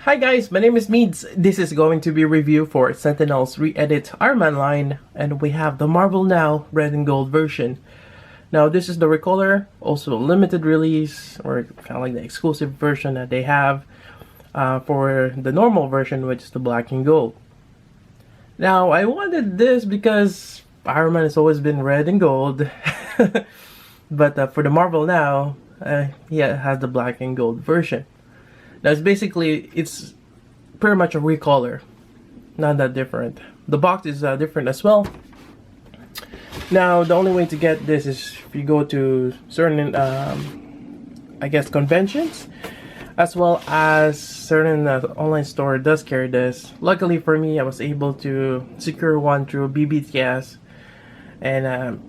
Hi guys, my name is Meads. This is going to be a review for Sentinel's re-edit Iron Man line, and we have the Marvel Now red and gold version. Now this is the recolor, also a limited release, or kind of like the exclusive version that they have for the normal version, which is the black and gold. Now I wanted this because Iron Man has always been red and gold, but for the Marvel Now, yeah, it has the black and gold version. Now it's pretty much a recolor, not that different. The box is different as well. Now the only way to get this is if you go to certain, I guess, conventions, as well as certain online store does carry this. Luckily for me, I was able to secure one through BBTS, and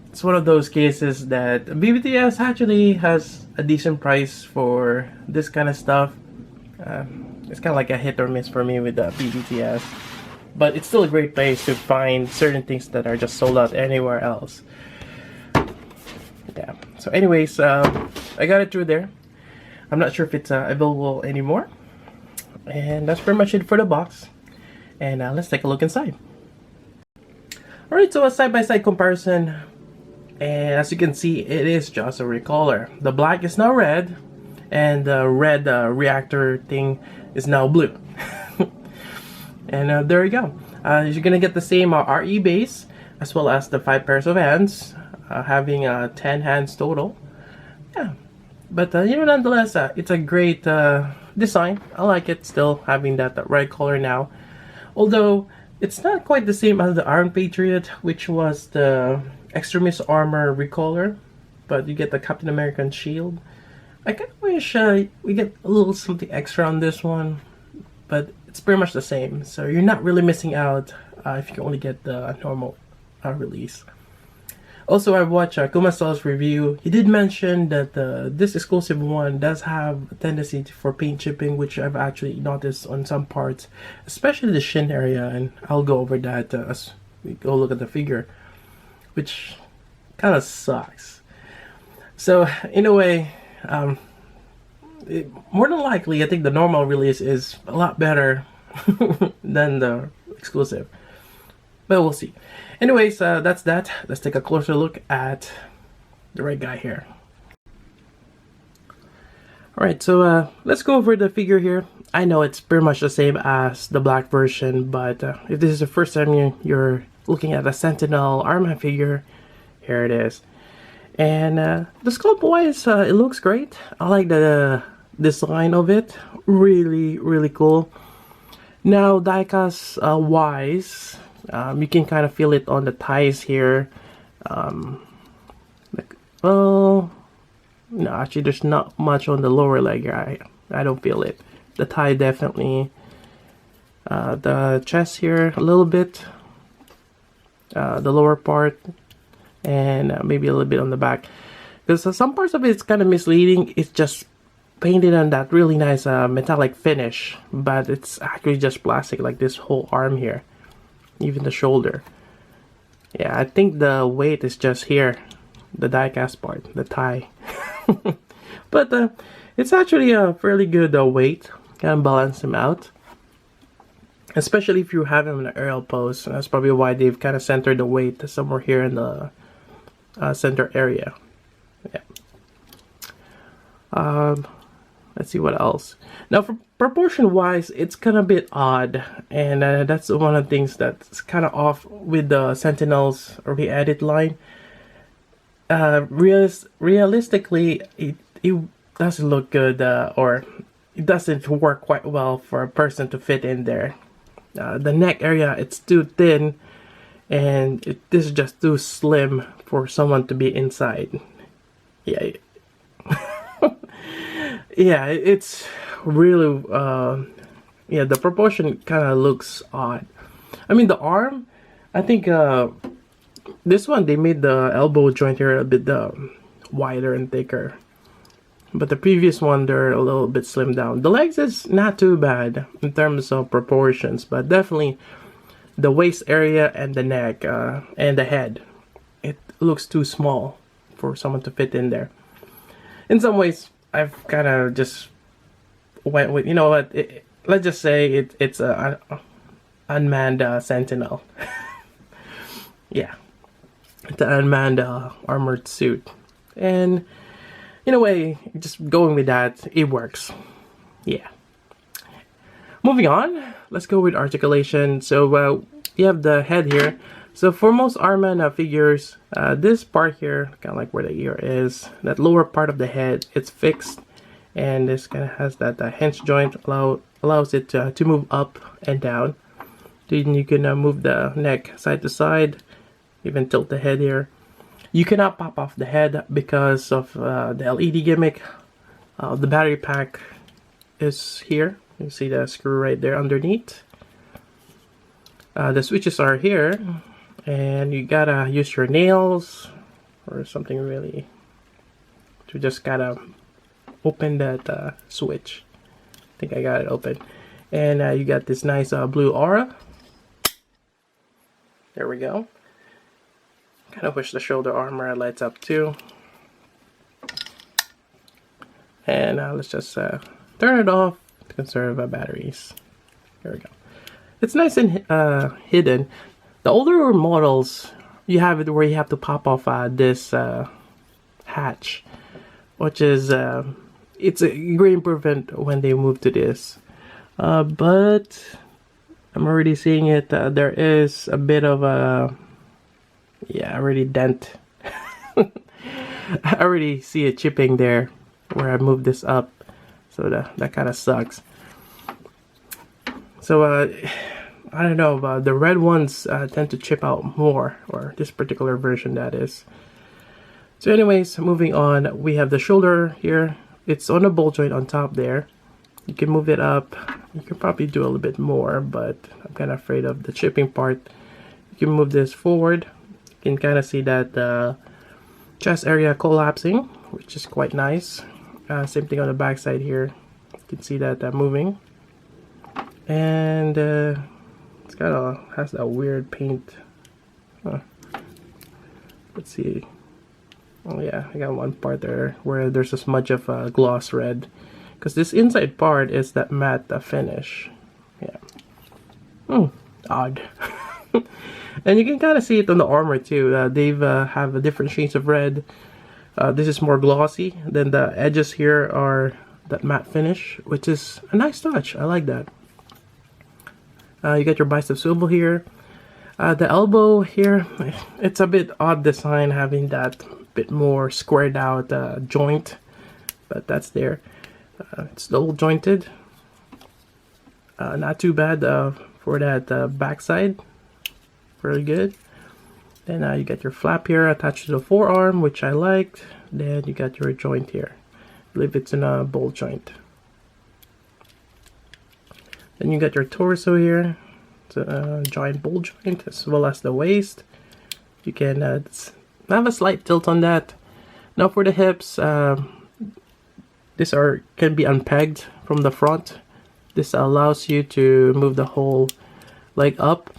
it's one of those cases that BBTS actually has a decent price for this kind of stuff. It's kind of like a hit or miss for me with the BBTS, but it's still a great place to find certain things that are just sold out anywhere else. Yeah, so anyways, I got it through there. I'm not sure if it's available anymore, and that's pretty much it for the box. And let's take a look inside. Alright, so a side-by-side comparison. And as you can see, it is just a recolor. The black is now red, and the red reactor thing is now blue. And there you go. You're gonna get the same RE base, as well as the 5 pairs of hands, having 10 hands total. Yeah, but nonetheless, it's a great design. I like it still, having that red color now. Although it's not quite the same as the Iron Patriot, which was the Extremis armor recolor, but you get the Captain American shield. I kind of wish we get a little something extra on this one, but it's pretty much the same, so you're not really missing out if you can only get the normal release. Also, I watched Kumasa's review. He did mention that this exclusive one does have a tendency for paint chipping, which I've actually noticed on some parts, especially the shin area, and I'll go over that as we go look at the figure, which kind of sucks. So in a way, more than likely, I think the normal release is a lot better than the exclusive, but we'll see. Anyways, that's that. Let's take a closer look at the right guy here. Alright, so let's go over the figure here. I know it's pretty much the same as the black version, but if this is the first time you're looking at a Sentinel Iron Man figure, here it is. And the sculpt wise, it looks great. I like the design of it. Really cool. Now diecast wise, you can kind of feel it on the thighs here. Well, no, actually there's not much on the lower leg here. I don't feel it. The thigh definitely. The chest here a little bit. The lower part, and maybe a little bit on the back, because some parts of it's kind of misleading. It's just painted on that really nice metallic finish, but it's actually just plastic, like this whole arm here, even the shoulder. Yeah, I think the weight is just here, the die-cast part, the thigh. But it's actually a fairly good weight, can balance him out. Especially if you have him in an aerial pose. That's probably why they've kind of centered the weight somewhere here in the center area. Yeah. Let's see what else. Now, for proportion wise, it's kind of a bit odd, and that's one of the things that's kind of off with the Sentinel's re-edit line. Realistically, it doesn't look good, or it doesn't work quite well for a person to fit in there. The neck area, it's too thin, and this is just too slim for someone to be inside. Yeah. Yeah, it's really yeah, the proportion kind of looks odd. I mean, the arm, I think this one, they made the elbow joint here a bit wider and thicker, but the previous one, they're a little bit slimmed down. The legs is not too bad in terms of proportions, but definitely the waist area and the neck and the head, it looks too small for someone to fit in there. In some ways, I've kind of just went with, you know what, let's just say it's a unmanned Sentinel. Yeah, it's an unmanned armored suit, and in a way, just going with that, it works. Yeah. Moving on, let's go with articulation. So you have the head here. So for most Arman figures, this part here, kind of like where the ear is, that lower part of the head, it's fixed, and this kind of has that hinge joint, allows it to move up and down. Then you can move the neck side to side, even tilt the head here. You cannot pop off the head because of the LED gimmick. The battery pack is here. You see the screw right there underneath. The switches are here, and you gotta use your nails or something really to just gotta open that switch. I think I got it open. And you got this nice blue aura. There we go. Kind of wish the shoulder armor lights up too. And let's just turn it off to conserve batteries. There we go. It's nice and hidden. The older models, you have it where you have to pop off this hatch, which is it's a great improvement when they move to this. But I'm already seeing it. There is a bit of a already dent. I already see it chipping there where I moved this up, so that kind of sucks. So I don't know, but the red ones tend to chip out more, or this particular version that is. So anyways, moving on, we have the shoulder here. It's on a ball joint on top there. You can move it up. You can probably do a little bit more, but I'm kind of afraid of the chipping part. You can move this forward. You can kind of see that the chest area collapsing, which is quite nice. Same thing on the back side here. You can see that moving. And it's kind of has that weird paint. Let's see. Oh yeah, I got one part there where there's a smudge of gloss red, because this inside part is that matte finish. Yeah. Odd. And you can kind of see it on the armor too. They've have different shades of red. This is more glossy. Then the edges here are that matte finish, which is a nice touch. I like that. You got your bicep swivel here. The elbow here, it's a bit odd design, having that bit more squared out joint, but that's there. It's double jointed. Not too bad for that backside. Really good. Then you got your flap here attached to the forearm, which I liked. Then you got your joint here. I believe it's in a bolt joint. Then you got your torso here. It's a giant bolt joint, as well as the waist. You can have a slight tilt on that. Now for the hips, these can be unpegged from the front. This allows you to move the whole leg up.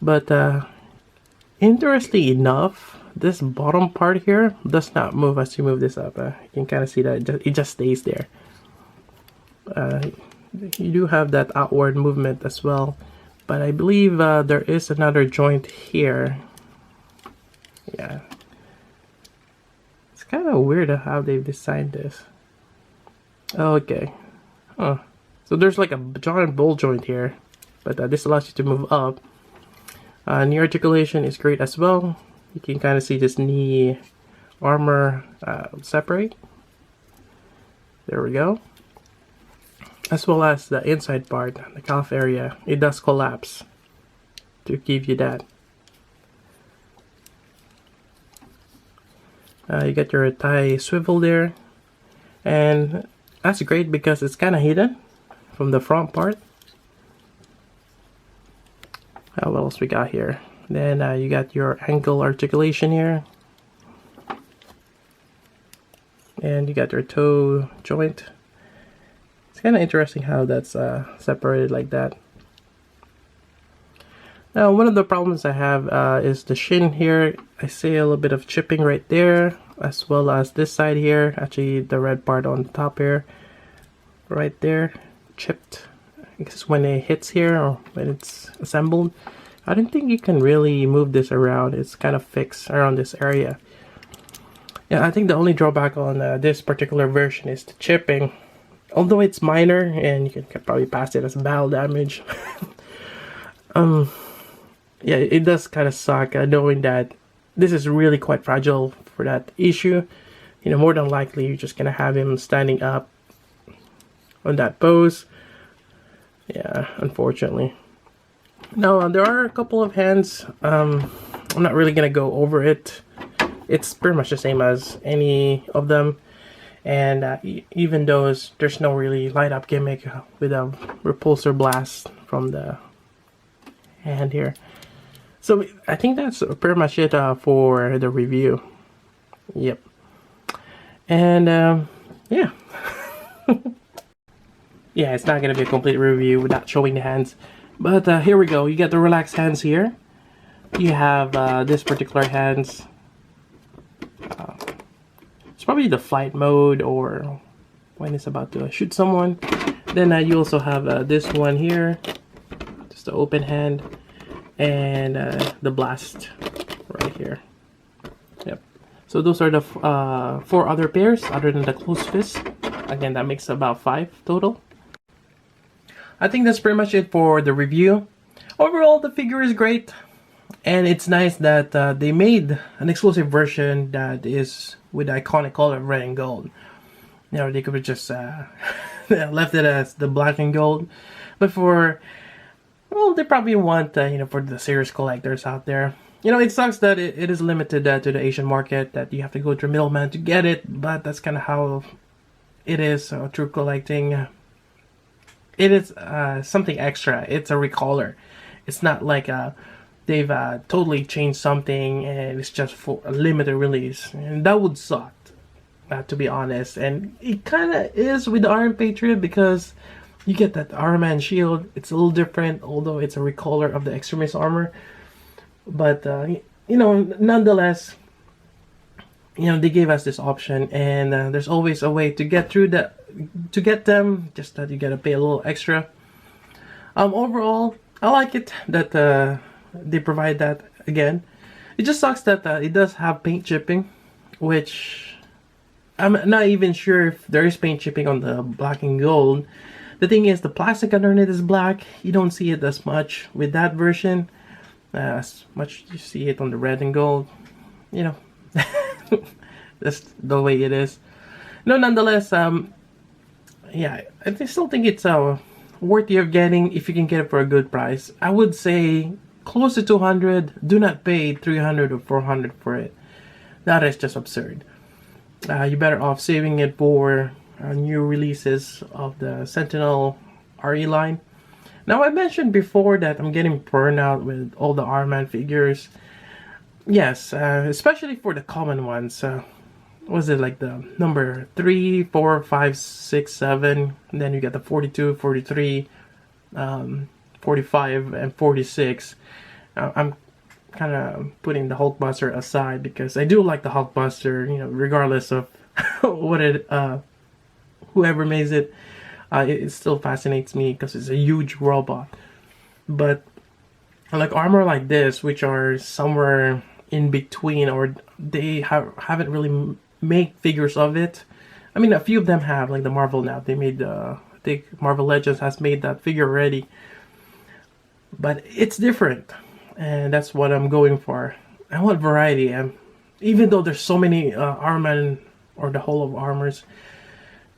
But interestingly enough, this bottom part here does not move as you move this up. You can kind of see that it just stays there. You do have that outward movement as well, but I believe there is another joint here. Yeah, it's kind of weird how they've designed this. Okay, so there's like a giant ball joint here, but this allows you to move up. Knee articulation is great as well. You can kind of see this knee armor separate. There we go. As well as the inside part, the calf area, it does collapse to give you that. You got your thigh swivel there, and that's great because it's kind of hidden from the front part. What else we got here? Then you got your ankle articulation here, and you got your toe joint. It's kind of interesting how that's separated like that. Now, one of the problems I have is the shin here. I see a little bit of chipping right there, as well as this side here. Actually, the red part on top here, right there, chipped. because when it hits here or when it's assembled, I don't think you can really move this around. It's kind of fixed around this area. Yeah, I think the only drawback on this particular version is the chipping. Although it's minor and you can probably pass it as battle damage. Yeah, it does kind of suck knowing that this is really quite fragile for that issue. You know, more than likely you're just gonna have him standing up on that pose. Yeah, unfortunately. Now, there are a couple of hands. I'm not really gonna go over it. It's pretty much the same as any of them. And even those, there's no really light up gimmick with a repulsor blast from the hand here. So I think that's pretty much it for the review. Yep. And yeah. Yeah, it's not gonna be a complete review without showing the hands. But here we go. You get the relaxed hands here. You have this particular hands. It's probably the flight mode or when it's about to shoot someone. Then you also have this one here, just the open hand, and the blast right here. Yep. So those are the 4 other pairs other than the closed fist. Again, that makes about 5 total. I think that's pretty much it for the review. Overall, the figure is great. And it's nice that they made an exclusive version that is with the iconic color of red and gold. You know, they could have just left it as the black and gold. But for, well, they probably want, you know, for the serious collectors out there. You know, it sucks that it is limited to the Asian market, that you have to go through a middleman to get it. But that's kind of how it is through collecting. It is something extra. It's a recolor. It's not like they've totally changed something and it's just for a limited release, and that would suck, to be honest. And it kind of is with the Iron Patriot, because you get that Iron Man shield. It's a little different, although it's a recolor of the Extremis armor. But you know, nonetheless, you know, they gave us this option, and there's always a way to get through that, to get them, just that you gotta pay a little extra. Overall, I like it that they provide that again. It just sucks that it does have paint chipping, which I'm not even sure if there is paint chipping on the black and gold. The thing is, the plastic underneath is black. You don't see it as much with that version, as much you see it on the red and gold. You know, that's the way it is. No, nonetheless, yeah, I still think it's worthy of getting if you can get it for a good price. I would say close to 200. Do not pay 300 or 400 for it. That is just absurd. You're better off saving it for new releases of the Sentinel RE line. Now, I mentioned before that I'm getting burned out with all the Iron Man figures. Yes, especially for the common ones. Was it like the number 3, 4, 5, 6, 7, and then you get the 42, 43, 45, and 46. I'm kind of putting the Hulkbuster aside because I do like the Hulkbuster, you know, regardless of what it, whoever makes it, it still fascinates me because it's a huge robot. But like armor like this, which are somewhere in between, or they haven't really made figures of it. I mean, a few of them have, like the Marvel now. They made I think Marvel Legends has made that figure already. But it's different, and that's what I'm going for. I want variety, and even though there's so many Iron Man or the whole of armors,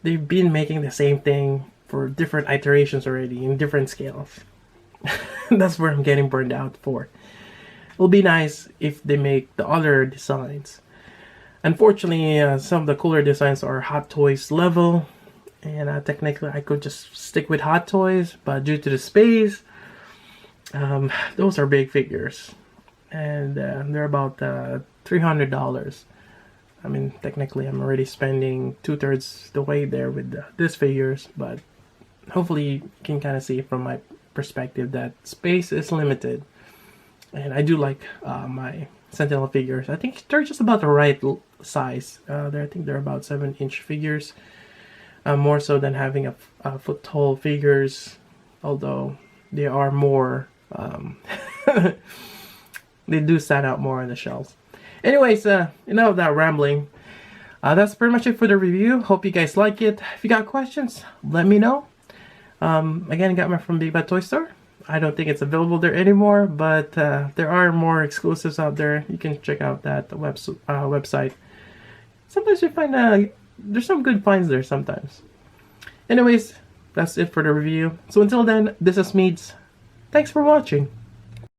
they've been making the same thing for different iterations already in different scales. That's where I'm getting burned out for. It'll be nice if they make the other designs. Unfortunately, some of the cooler designs are Hot Toys level, and technically I could just stick with Hot Toys, but due to the space, those are big figures, and they're about $300. I mean, technically I'm already spending 2/3 the way there with these figures, but hopefully you can kind of see from my perspective that space is limited. And I do like my Sentinel figures. I think they're just about the right size. I think they're about 7-inch figures. More so than having a foot tall figures. although they are more, they do stand out more on the shelves. Anyways, enough of that rambling. That's pretty much it for the review. Hope you guys like it. If you got questions, let me know. Again, got mine from Big Bad Toy Store. I don't think it's available there anymore, but there are more exclusives out there. You can check out that website. Sometimes you find there's some good finds there sometimes. Anyways, that's it for the review. So until then, this is Meads. Thanks for watching.